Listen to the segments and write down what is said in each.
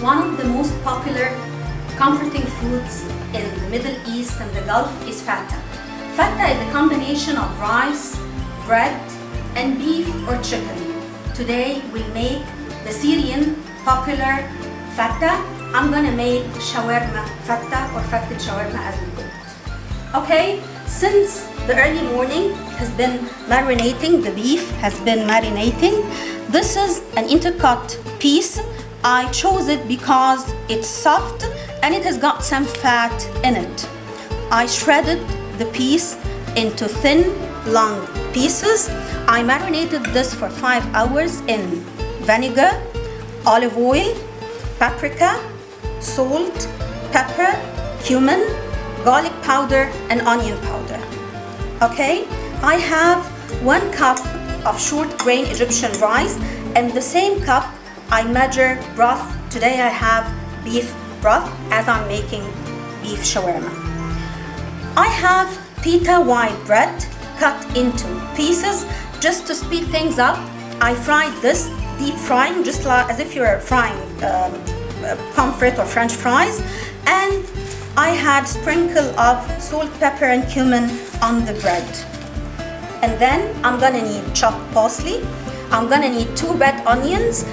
One of the most popular comforting foods in the Middle East and the Gulf is Fatah. Fatah is a combination of rice, bread, and beef or chicken. Today we'll make the Syrian popular Fatah. I'm gonna make shawarma Fatah or Fatta Shawarma as we call it. Okay, since the early morning has been marinating, the beef has been marinating. This is an intercut piece. I chose it because it's soft and it has got some fat in it. I shredded the piece into thin, long pieces. I marinated this for 5 hours in vinegar, olive oil, paprika, salt, pepper, cumin, garlic powder, and onion powder. Okay, I have 1 cup of short grain Egyptian rice, and the same cup I measure broth. Today I have beef broth as I'm making beef shawarma. I have pita white bread cut into pieces just to speed things up. I fried this deep frying, just like as if you're frying pomfret or French fries, and I had sprinkle of salt, pepper, and cumin on the bread. And then I'm gonna need chopped parsley. I'm gonna need 2 red onions.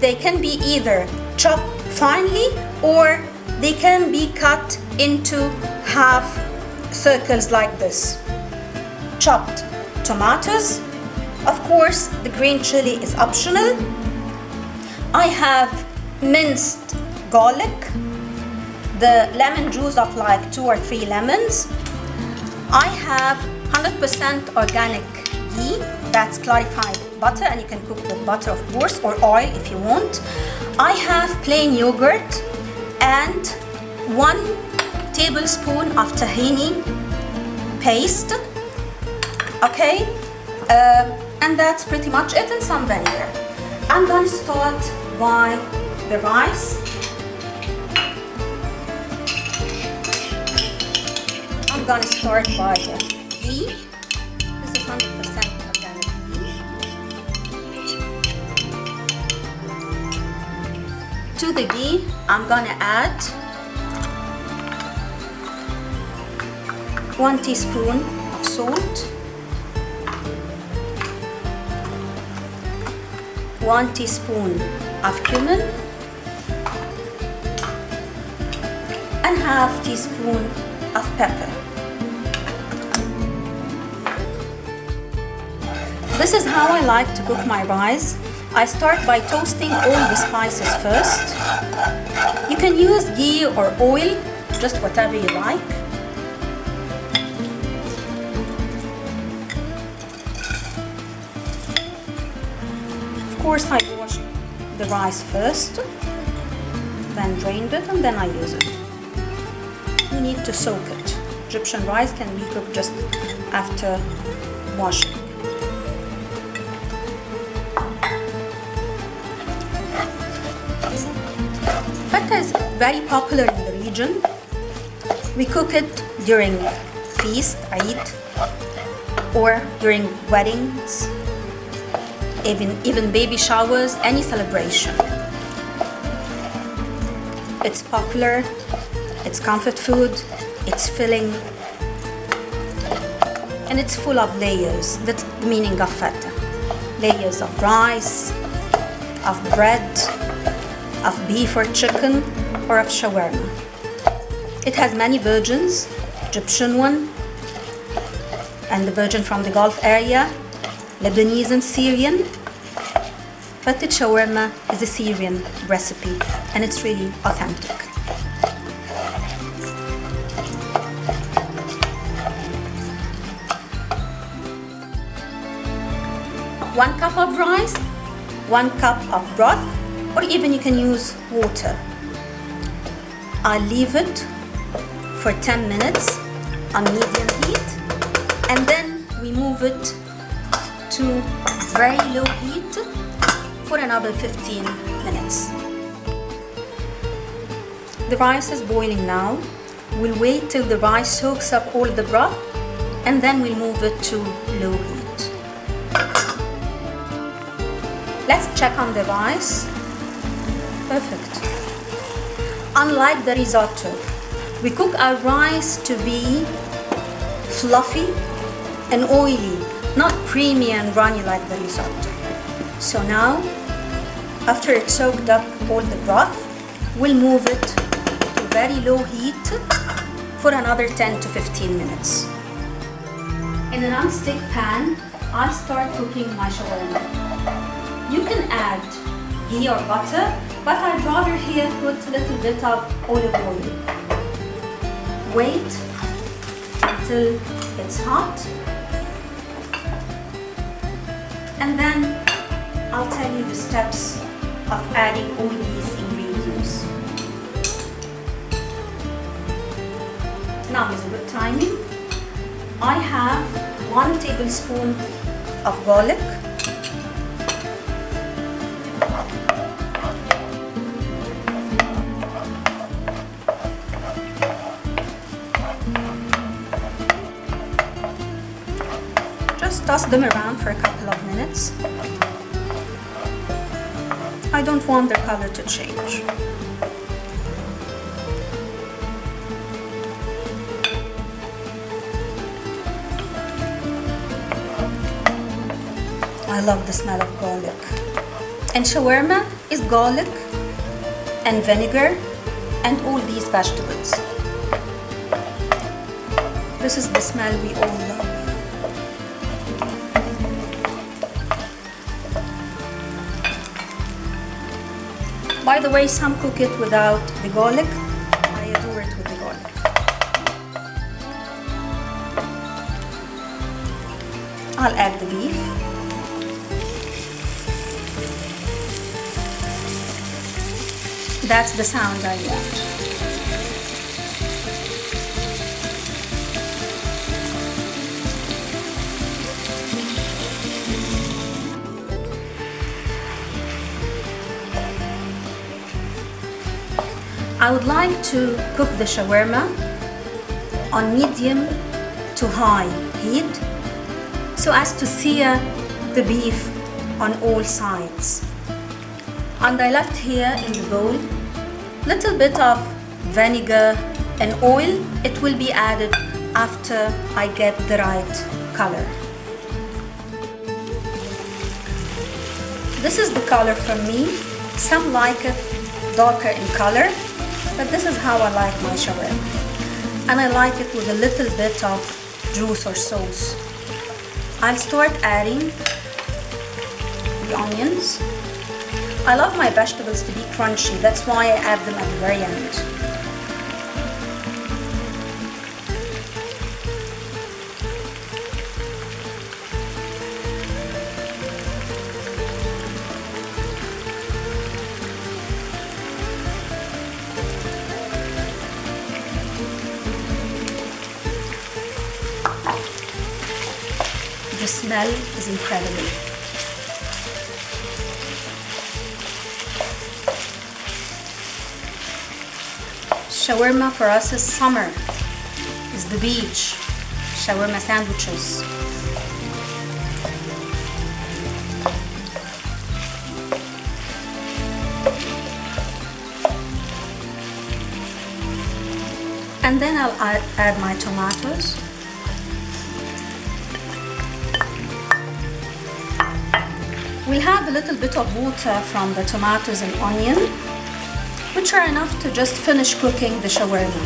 They can be either chopped finely or they can be cut into half circles like this. Chopped tomatoes. Of course, the green chili is optional. I have minced garlic, the lemon juice of like 2 or 3 lemons. I have 100% organic ghee, that's clarified butter, and you can cook with butter of course, or oil if you want. I have plain yogurt and 1 tablespoon of tahini paste. Okay, and that's pretty much it, and some vinegar. I'm gonna start by the rice. I'm gonna start by the ghee. This is 100% organic ghee. To the ghee, I'm gonna add 1 teaspoon of salt, 1 teaspoon of cumin, and half teaspoon of pepper. This is how I like to cook my rice. I start by toasting all the spices first. You can use ghee or oil, just whatever you like. Of course, I wash the rice first, then drained it, and then I use it. You need to soak it. Egyptian rice can be cooked just after washing. Fatah is very popular in the region. We cook it during feast, Eid, or during weddings, even baby showers, any celebration. It's popular, it's comfort food, it's filling, and it's full of layers. That's the meaning of Fatah. Layers of rice, of bread, of beef or chicken, or of shawarma. It has many versions, Egyptian one, and the version from the Gulf area, Lebanese and Syrian. Fatta Shawarma is a Syrian recipe, and it's really authentic. One cup of rice, 1 cup of broth, or even you can use water. I leave it for 10 minutes on medium heat, and then we move it to very low heat for another 15 minutes. The rice is boiling now. We'll wait till the rice soaks up all the broth, and then we'll move it to low heat. Let's check on the rice. Perfect. Unlike the risotto, we cook our rice to be fluffy and oily, not creamy and runny like the risotto. So now, after it's soaked up all the broth, we'll move it to very low heat for another 10 to 15 minutes. In a non-stick pan, I'll start cooking my shawarma. You can add ghee or butter, but I'd rather here put a little bit of olive oil. Wait until it's hot, and then I'll tell you the steps of adding all these ingredients. Now is a good timing. I have 1 tablespoon of garlic, just toss them around for a couple of minutes. I don't want their color to change. I love the smell of garlic. And shawarma is garlic and vinegar and all these vegetables. This is the smell we all love. By the way, some cook it without the garlic. I adore it with the garlic. I'll add the beef. That's the sound I want. I would like to cook the shawarma on medium to high heat so as to sear the beef on all sides. And I left here in the bowl little bit of vinegar and oil. It will be added after I get the right color. This is the color for me. Some like it darker in color, but this is how I like my shawarma. And I like it with a little bit of juice or sauce. I'll start adding the onions. I love my vegetables to be crunchy, that's why I add them at the very end. The smell is incredible. Shawarma for us is summer, is the beach. Shawarma sandwiches. And then I'll add my tomatoes. We'll have a little bit of water from the tomatoes and onion, which are enough to just finish cooking the shawarma.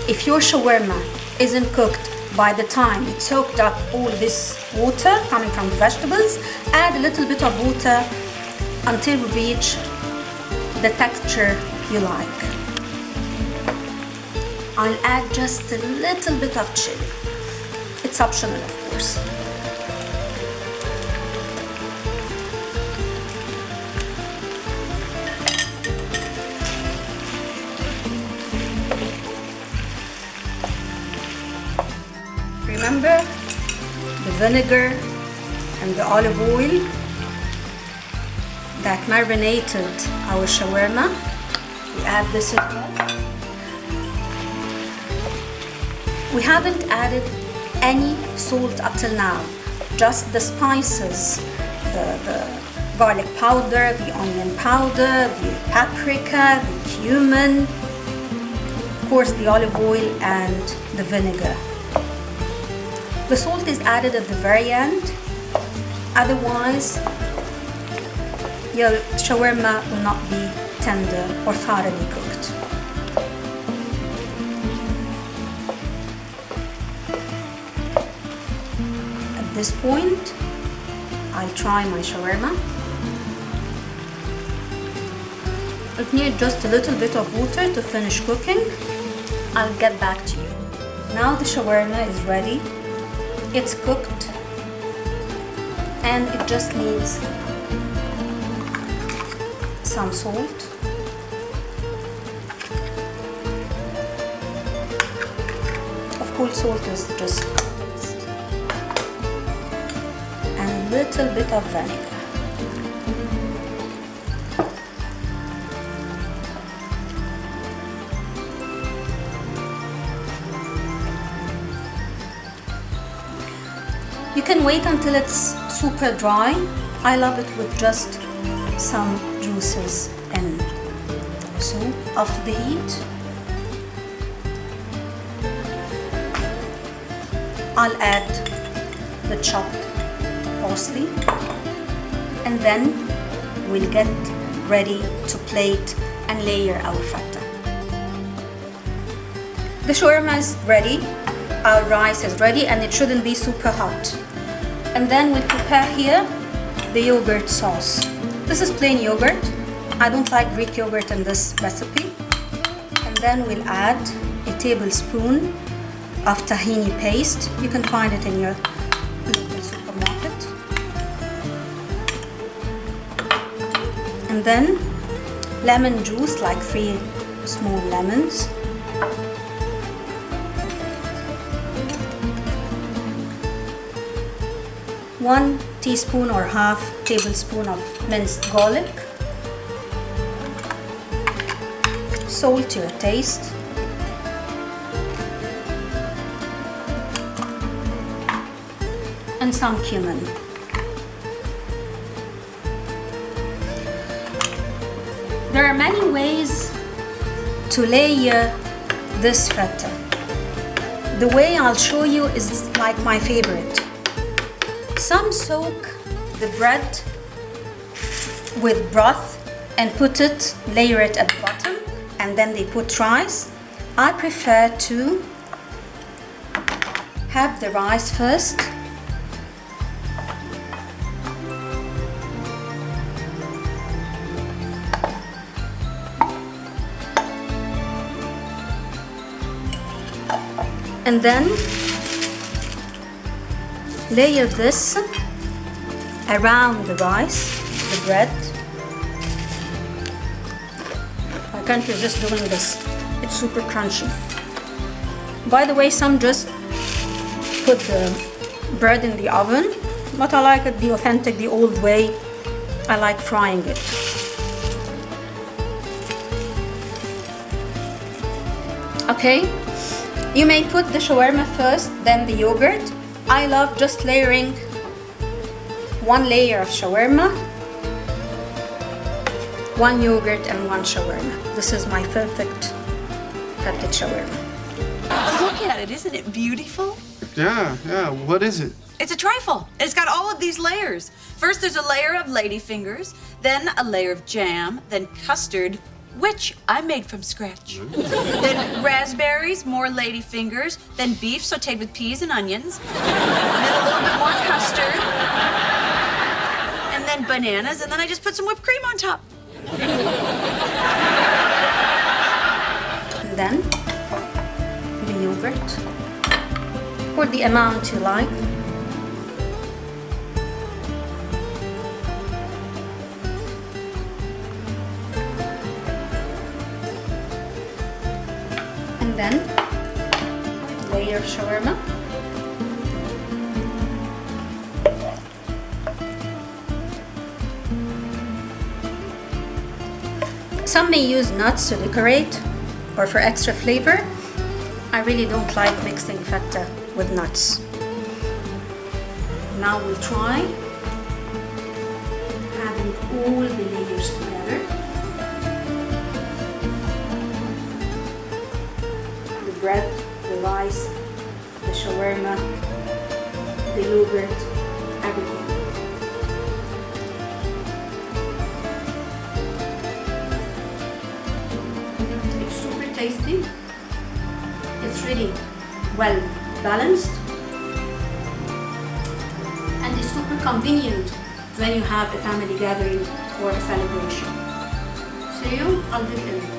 If your shawarma isn't cooked by the time it soaked up all this water coming from the vegetables, add a little bit of water until we reach the texture you like. I'll add just a little bit of chili. It's optional, of course. Remember the vinegar and the olive oil that marinated our shawarma? We add this as well. We haven't added any salt up till now, just the spices, the garlic powder, the onion powder, the paprika, the cumin, of course the olive oil and the vinegar. The salt is added at the very end, otherwise your shawarma will not be tender or thoroughly cooked. At this point, I'll try my shawarma. It needs just a little bit of water to finish cooking. I'll get back to you. Now the shawarma is ready. It's cooked and it just needs some salt. Of course, salt is just and a little bit of vinegar. You can wait until it's super dry. I love it with just some juices in. So off the heat, I'll add the chopped parsley and then we'll get ready to plate and layer our fatta. The shawarma is ready, our rice is ready, and it shouldn't be super hot. And then we'll prepare here the yogurt sauce. This is plain yogurt. I don't like Greek yogurt in this recipe. And then we'll add a tablespoon of tahini paste. You can find it in your local supermarket. And then lemon juice, like 3 small lemons. One teaspoon or half tablespoon of minced garlic, salt to your taste, and some cumin. There are many ways to layer this fatta. The way I'll show you is like my favorite. Some soak the bread with broth and layer it at the bottom, and then they put rice. I prefer to have the rice first, and then layer this around the rice, the bread. I can't resist doing this. It's super crunchy. By the way, some just put the bread in the oven, but I like it the authentic, the old way. I like frying it. Okay, you may put the shawarma first, then the yogurt. I love just layering one layer of shawarma, one yogurt and one shawarma. This is my perfect Fatta shawarma. Look at it, isn't it beautiful? Yeah, what is it? It's a trifle. It's got all of these layers. First there's a layer of ladyfingers, then a layer of jam, then custard, which I made from scratch. Then raspberries, more ladyfingers, then beef sauteed with peas and onions, then a little bit more custard, and then bananas, and then I just put some whipped cream on top. And then the yogurt, for the amount you like. Then layer of shawarma, some may use nuts to decorate or for extra flavor. I really don't like mixing fatta with nuts. Now we'll try having mixing all the layers together. The bread, the rice, the shawarma, the yogurt, everything. It's super tasty. It's really well balanced. And it's super convenient when you have a family gathering or a celebration. See you, I'll do it in.